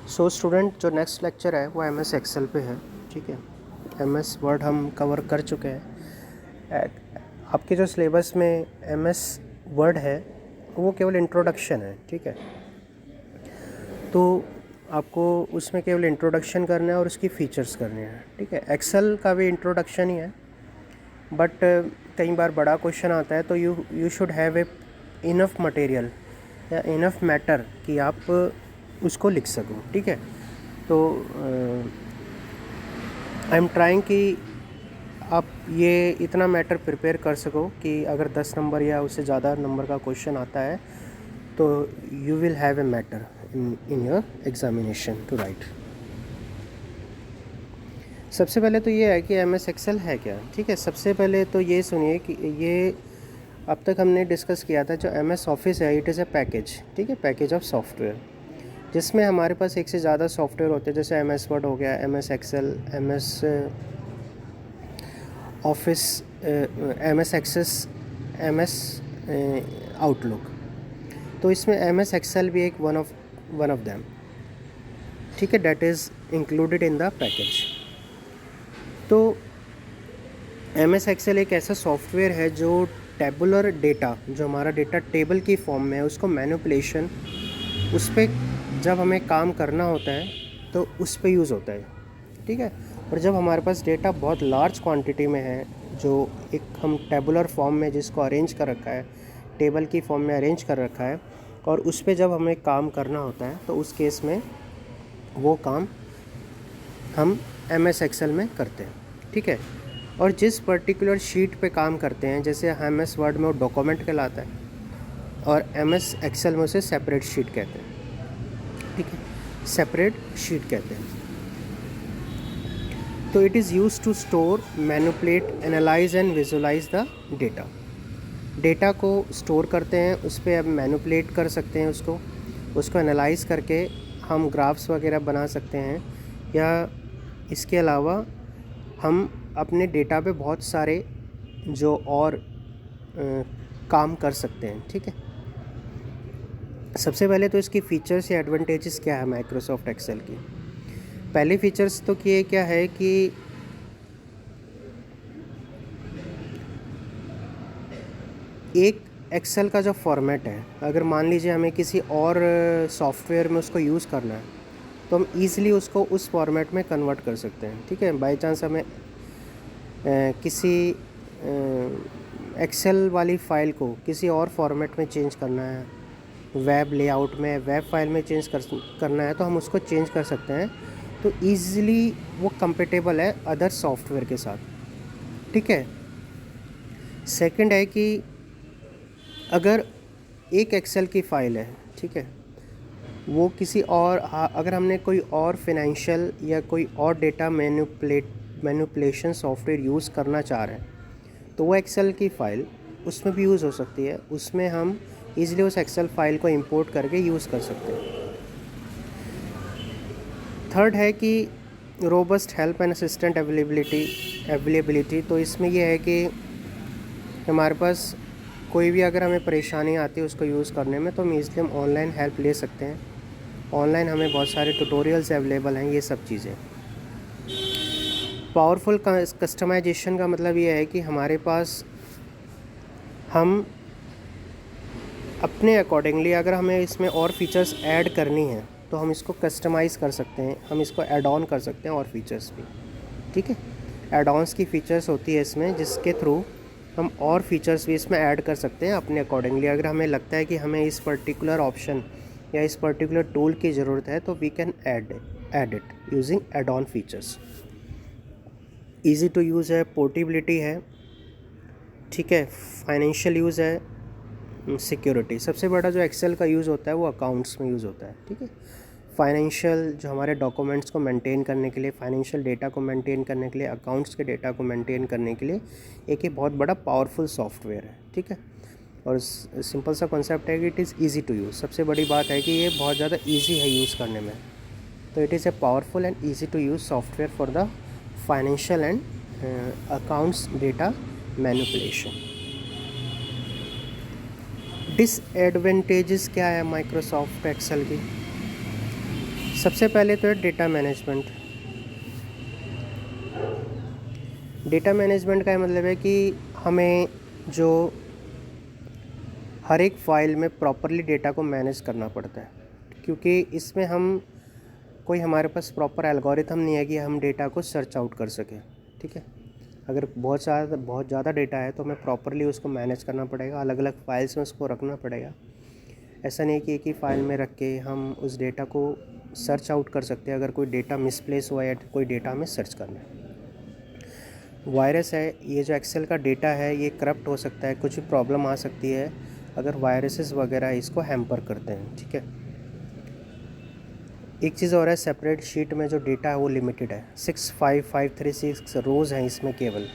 So student, जो next lecture है वो एम एस एक्सेल पे है। ठीक है, एम एस वर्ड हम कवर कर चुके हैं। आपके जो सिलेबस में एम एस वर्ड है वो केवल इंट्रोडक्शन है। ठीक है, तो आपको उसमें केवल इंट्रोडक्शन करना है और उसकी फ़ीचर्स करने हैं। ठीक है, एक्सेल का भी इंट्रोडक्शन ही है, बट कई बार बड़ा क्वेश्चन आता है तो you should have a enough material या इनफ मैटर कि आप उसको लिख सको। ठीक है, तो आई एम ट्राइंग कि आप ये इतना मैटर प्रिपेयर कर सको कि अगर 10 नंबर या उससे ज़्यादा नंबर का क्वेश्चन आता है तो you will have a matter in your examination to write. सबसे पहले तो ये है कि एम एस एक्सेल है क्या। ठीक है, सबसे पहले तो ये सुनिए कि ये अब तक हमने डिस्कस किया था, जो एम एस ऑफिस है इट इज़ ए पैकेज। ठीक है, पैकेज ऑफ सॉफ्टवेयर जिसमें हमारे पास एक से ज़्यादा सॉफ्टवेयर होते हैं, जैसे एम एस वर्ड हो गया, M S Excel, M S Office, M S Access, M S Outlook. तो इसमें एम एस एक्सेल भी एक वन ऑफ दैम। ठीक है, that is included in the package. तो एम एस एक्सेल एक ऐसा सॉफ्टवेयर है जो टेबुलर डेटा, जो हमारा डेटा टेबल की फॉर्म में है, उसको मैनिपुलेशन, उस पर जब हमें काम करना होता है तो उस पर यूज़ होता है। ठीक है, और जब हमारे पास डेटा बहुत लार्ज क्वांटिटी में है, जो एक हम टेबुलर फॉर्म में जिसको अरेंज कर रखा है, टेबल की फॉर्म में अरेंज कर रखा है, और उस पर जब हमें काम करना होता है तो उस केस में वो काम हम एम एस एक्सेल में करते हैं। ठीक है, और जिस पर्टिकुलर शीट पे काम करते हैं, जैसे एम एस वर्ड में वो डॉक्यूमेंट कहलाता है और एम एस एक्सेल में उसे सेपरेट शीट कहते हैं। ठीक है, सेपरेट शीट कहते हैं। तो it is use to store, manipulate, analyse and visualise the data. Data को स्टोर करते हैं, उस पर अब मैनिपुलेट कर सकते हैं, उसको एनालाइज करके हम ग्राफ्स वगैरह बना सकते हैं, या इसके अलावा हम अपने डेटा पे बहुत सारे जो और काम कर सकते हैं। ठीक है, सबसे पहले तो इसकी फ़ीचर्स या एडवांटेजेस क्या है माइक्रोसॉफ्ट एक्सेल की। पहले फीचर्स तो ये क्या है कि एक एक्सेल का जो फॉर्मेट है, अगर मान लीजिए हमें किसी और सॉफ्टवेयर में उसको यूज़ करना है तो हम ईज़िली उसको उस फॉर्मेट में कन्वर्ट कर सकते हैं। ठीक है, बाई चांस हमें किसी एक्सेल वाली फ़ाइल को किसी और फॉर्मेट में चेंज करना है, वेब लेआउट में, वेब फाइल में चेंज करना है, तो हम उसको चेंज कर सकते हैं। तो ईज़िली वो कंपेटेबल है अदर सॉफ्टवेयर के साथ। ठीक है, सेकंड है कि अगर एक एक्सेल की फ़ाइल है, ठीक है, वो किसी और, अगर हमने कोई और फाइनेंशियल या कोई और डेटा मैनिपुलेशन सॉफ्टवेयर यूज़ करना चाह रहे हैं तो वो एक्सेल की फ़ाइल उसमें भी यूज़ हो सकती है। उसमें हम ईज़िली उस एक्सेल फ़ाइल को इंपोर्ट करके यूज़ कर सकते हैं। थर्ड है कि robust help and assistant availability. तो इसमें यह है कि हमारे पास कोई भी अगर हमें परेशानी आती है उसको यूज़ करने में, तो हम ईज़िली हम ऑनलाइन हेल्प ले सकते हैं। ऑनलाइन हमें बहुत सारे ट्यूटोरियल्स अवेलेबल हैं, ये सब चीज़ें। पावरफुल कस्टमाइजेशन का मतलब ये है कि हमारे पास हम अपने अकॉर्डिंगली, अगर हमें इसमें और फीचर्स ऐड करनी है तो हम इसको कस्टमाइज़ कर सकते हैं, हम इसको ऐड ऑन कर सकते हैं और फीचर्स भी। ठीक है, ऐड ऑन्स की फ़ीचर्स होती है इसमें, जिसके थ्रू हम और फीचर्स भी इसमें ऐड कर सकते हैं अपने अकॉर्डिंगली। अगर हमें लगता है कि हमें इस पर्टिकुलर ऑप्शन या इस पर्टिकुलर टूल की ज़रूरत है तो we can add it using add on features. Easy to use है, पोर्टेबिलिटी है, ठीक है, फाइनेंशियल यूज़ है, सिक्योरिटी। सबसे बड़ा जो एक्सेल का यूज़ होता है वो अकाउंट्स में यूज़ होता है। ठीक है, फाइनेंशियल जो हमारे डॉक्यूमेंट्स को मेंटेन करने के लिए, फाइनेंशियल डेटा को मेंटेन करने के लिए, अकाउंट्स के डेटा को मेंटेन करने के लिए एक ये बहुत बड़ा पावरफुल सॉफ्टवेयर है। ठीक है, और सिंपल सा कॉन्सेप्ट है कि it is easy to use. सबसे बड़ी बात है कि ये बहुत ज़्यादा ईजी है यूज़ करने में। तो it is a powerful and easy to use software for the financial and accounts data manipulation. Disadvantages क्या है माइक्रोसॉफ्ट एक्सेल की। सबसे पहले तो है डेटा मैनेजमेंट। डेटा मैनेजमेंट का मतलब है कि हमें जो हर एक फ़ाइल में प्रॉपरली डेटा को मैनेज करना पड़ता है, क्योंकि इसमें हम कोई हमारे पास प्रॉपर एल्गोरिथम नहीं है कि हम डेटा को सर्च आउट कर सकें। ठीक है, अगर बहुत ज़्यादा डेटा है तो हमें प्रॉपरली उसको मैनेज करना पड़ेगा, अलग अलग फाइल्स में उसको रखना पड़ेगा। ऐसा नहीं कि एक ही फ़ाइल में रख के हम उस डेटा को सर्च आउट कर सकते हैं। अगर कोई डेटा मिसप्लेस हुआ है, कोई डेटा हमें सर्च करना है। वायरस है, ये जो एक्सेल का डेटा है ये करप्ट हो सकता है, कुछ भी प्रॉब्लम आ सकती है अगर वायरसेस वगैरह इसको हैम्पर करते हैं। ठीक है, एक चीज़ और है, सेपरेट शीट में जो डेटा है वो लिमिटेड है, 65536 रोज़ हैं इसमें केवल।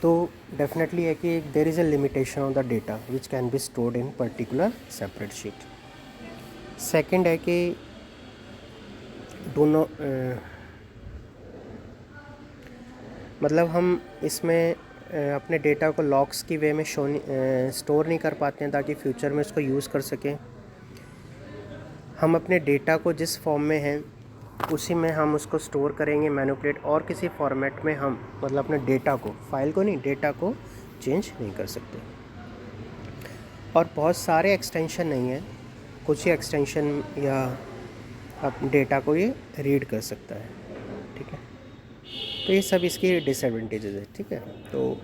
तो डेफिनेटली है कि there is a limitation on the data which can be stored in particular separate sheet. Second है कि दोनों मतलब हम इसमें अपने डेटा को लॉक्स की वे में स्टोर नहीं कर पाते हैं ताकि फ्यूचर में उसको यूज़ कर सकें। हम अपने डेटा को जिस फॉर्म में है उसी में हम उसको स्टोर करेंगे, मैनिपुलेट, और किसी फॉर्मेट में हम मतलब अपने डेटा को, फाइल को नहीं, डेटा को चेंज नहीं कर सकते। और बहुत सारे एक्सटेंशन नहीं है, कुछ ही एक्सटेंशन या आप डेटा को ये रीड कर सकता है। ठीक है, तो ये सब इसकी डिसएडवांटेजेस है। ठीक है, तो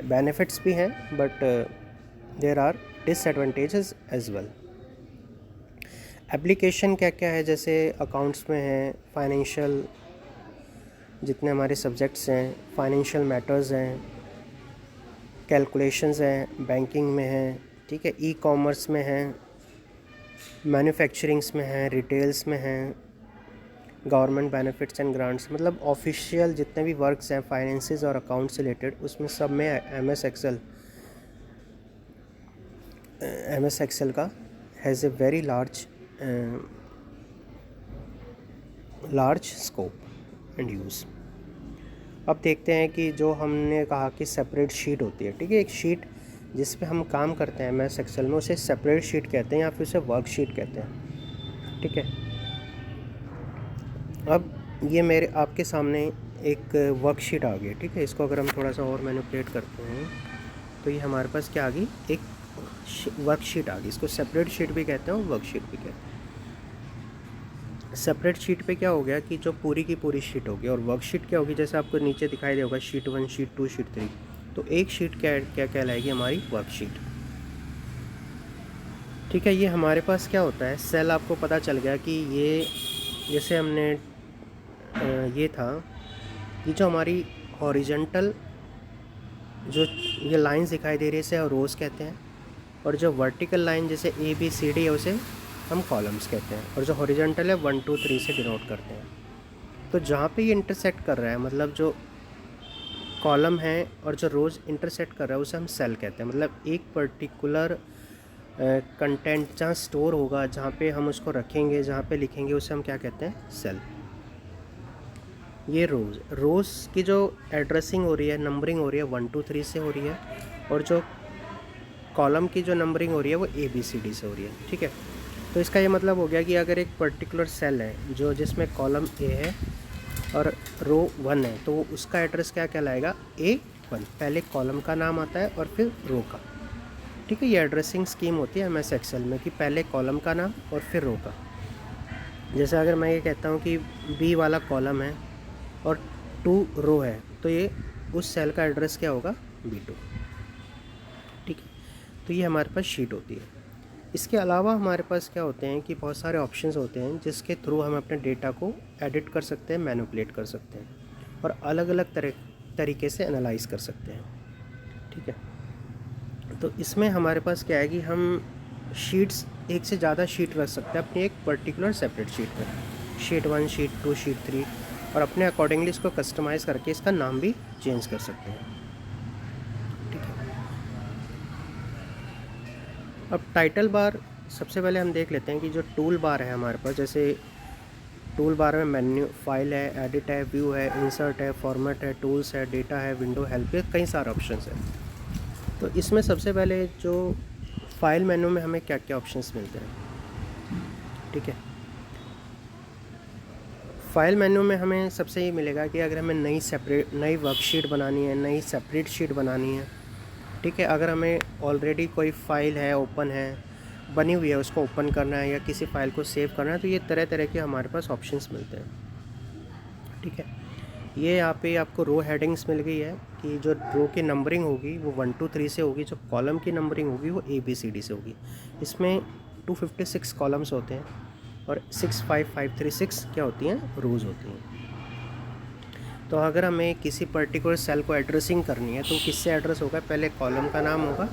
बेनिफिट्स भी हैं but there are disadvantages as well. Application क्या क्या है, जैसे अकाउंट्स में है, फाइनेंशियल जितने हमारे सब्जेक्ट्स हैं, फाइनेंशियल मैटर्स हैं, कैलकुलेशंस हैं, बैंकिंग में हैं। ठीक है, ई कॉमर्स में है, मैन्युफैक्चरिंग्स में है, रिटेल्स में हैं, गवर्नमेंट बेनिफिट्स एंड ग्रांट्स, मतलब ऑफिशियल जितने भी वर्क्स हैं फाइनेंसेस और अकाउंट से रिलेटेड, उसमें सब में एम एस एक्सेल का has a very large scope and use. अब देखते हैं कि जो हमने कहा कि सेपरेट शीट होती है। ठीक है, एक शीट जिस पे हम काम करते हैं एमएस एक्सेल में, उसे सेपरेट शीट कहते हैं या फिर उसे वर्कशीट कहते हैं। ठीक है, अब ये मेरे आपके सामने एक वर्कशीट आ गई। ठीक है, इसको अगर हम थोड़ा सा और मैनिपुलेट करते हैं तो ये हमारे पास क्या आ गई, एक वर्कशीट आ गई। इसको सेपरेट शीट भी कहते हैं और वर्कशीट भी कहते हैं। सेपरेट शीट पे क्या हो गया कि जो पूरी की पूरी शीट होगी, और वर्कशीट क्या होगी, जैसे आपको नीचे दिखाई दे होगा शीट 1, शीट 2, शीट 3, तो एक शीट क्या कहलाएगी, हमारी वर्कशीट। ठीक है, ये हमारे पास क्या होता है, सेल आपको पता चल गया कि ये जैसे हमने ये था कि जो हमारी हॉरिजॉन्टल जो ये लाइंस दिखाई दे रही है इसे रोज़ कहते हैं, और जो वर्टिकल लाइन जैसे ABCD है उसे हम कॉलम्स कहते हैं, और जो हॉरिजॉन्टल है 1 2 3 से डिनोट करते हैं। तो जहाँ पे ये इंटरसेक्ट कर रहा है, मतलब जो कॉलम है और जो रोज़ इंटरसेक्ट कर रहा है उसे हम सेल कहते हैं। मतलब एक पर्टिकुलर कंटेंट जहाँ स्टोर होगा, जहाँ पे हम उसको रखेंगे, जहाँ पे लिखेंगे, उसे हम क्या कहते हैं, सेल। ये रोज़ की जो एड्रेसिंग हो रही है, नंबरिंग हो रही है 1 2 3 से हो रही है, और जो कॉलम की जो नंबरिंग हो रही है वो ABCD से हो रही है। ठीक है, तो इसका ये मतलब हो गया कि अगर एक पर्टिकुलर सेल है जो जिसमें कॉलम A है और रो 1 है, तो उसका एड्रेस क्या कहलाएगा, A1। पहले कॉलम का नाम आता है और फिर रो का। ठीक है, ये एड्रेसिंग स्कीम होती है MS एक्सेल में कि पहले कॉलम का नाम और फिर रो का। जैसे अगर मैं ये कहता हूँ कि B वाला कॉलम है और 2 रो है, तो ये उस सेल का एड्रेस क्या होगा, B2। ठीक है, तो ये हमारे पास शीट होती है। इसके अलावा हमारे पास क्या होते हैं कि बहुत सारे ऑप्शंस होते हैं जिसके थ्रू हम अपने डेटा को एडिट कर सकते हैं, मैनिपुलेट कर सकते हैं और अलग अलग तरीके से एनालाइज कर सकते हैं। ठीक है, तो इसमें हमारे पास क्या है कि हम शीट्स, एक से ज़्यादा शीट रख सकते हैं अपनी एक पर्टिकुलर सेपरेट शीट में, शीट 1, शीट 2, शीट 3, और अपने अकॉर्डिंगली इसको कस्टमाइज़ करके इसका नाम भी चेंज कर सकते हैं। ठीक है, अब टाइटल बार सबसे पहले हम देख लेते हैं कि जो टूल बार है हमारे पास, जैसे टूल बार में मेन्यू, फाइल है, एडिट है, व्यू है, इंसर्ट है, फॉर्मेट है, टूल्स है, डेटा है, विंडो, हेल्प है, कई सारे ऑप्शंस हैं। तो इसमें सबसे पहले जो फाइल मेन्यू में हमें क्या क्या ऑप्शंस मिलते हैं, ठीक है। फाइल मेन्यू में हमें सबसे ये मिलेगा कि अगर हमें नई वर्कशीट बनानी है, नई सेपरेट शीट बनानी है, ठीक है। अगर हमें ऑलरेडी कोई फ़ाइल है, ओपन है, बनी हुई है, उसको ओपन करना है या किसी फ़ाइल को सेव करना है, तो ये तरह तरह के हमारे पास ऑप्शंस मिलते हैं, ठीक है। ये यहाँ पे आपको रो हेडिंग्स मिल गई है कि जो रो की नंबरिंग होगी वो 1 2 3 से होगी, जो कॉलम की नंबरिंग होगी वो ABCD से होगी। इसमें 256 कॉलम्स होते हैं और 65536 क्या होती हैं, रोज़ होती हैं। तो अगर हमें किसी पर्टिकुलर सेल को एड्रेसिंग करनी है तो किससे एड्रेस होगा, पहले कॉलम का नाम होगा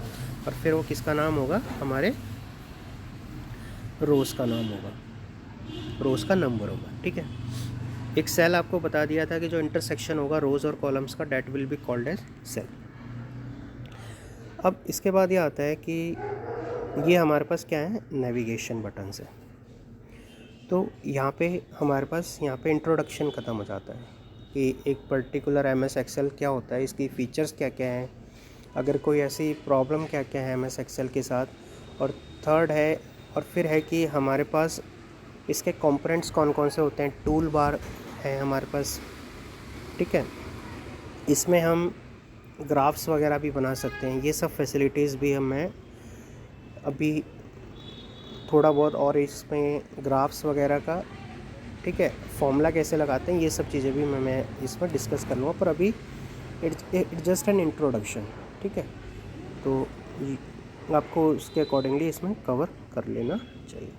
और फिर वो किसका नाम होगा, हमारे रोज़ का नाम होगा, रोज़ का नंबर होगा, ठीक है। एक सेल आपको बता दिया था कि जो इंटरसेक्शन होगा रोज़ और कॉलम्स का, that will be called as cell. अब इसके बाद ये आता है कि ये हमारे पास क्या है, नेविगेशन बटन है। तो यहाँ पे हमारे पास यहाँ पे इंट्रोडक्शन ख़त्म हो जाता है कि एक पर्टिकुलर MS एक्सेल क्या होता है, इसकी फ़ीचर्स क्या क्या हैं, अगर कोई ऐसी प्रॉब्लम क्या क्या है MS एक्सेल के साथ, और थर्ड है, और फिर है कि हमारे पास इसके कंपोनेंट्स कौन कौन से होते हैं, टूल बार है हमारे पास, ठीक है। इसमें हम ग्राफ्स वगैरह भी बना सकते हैं, ये सब फैसिलिटीज़ भी हमें अभी थोड़ा बहुत, और इसमें ग्राफ्स वगैरह का, ठीक है, फॉर्मूला कैसे लगाते हैं, ये सब चीज़ें भी मैं इसमें डिस्कस कर लूँगा, पर अभी इट जस्ट एन इंट्रोडक्शन, ठीक है। तो आपको उसके अकॉर्डिंगली इसमें कवर कर लेना चाहिए।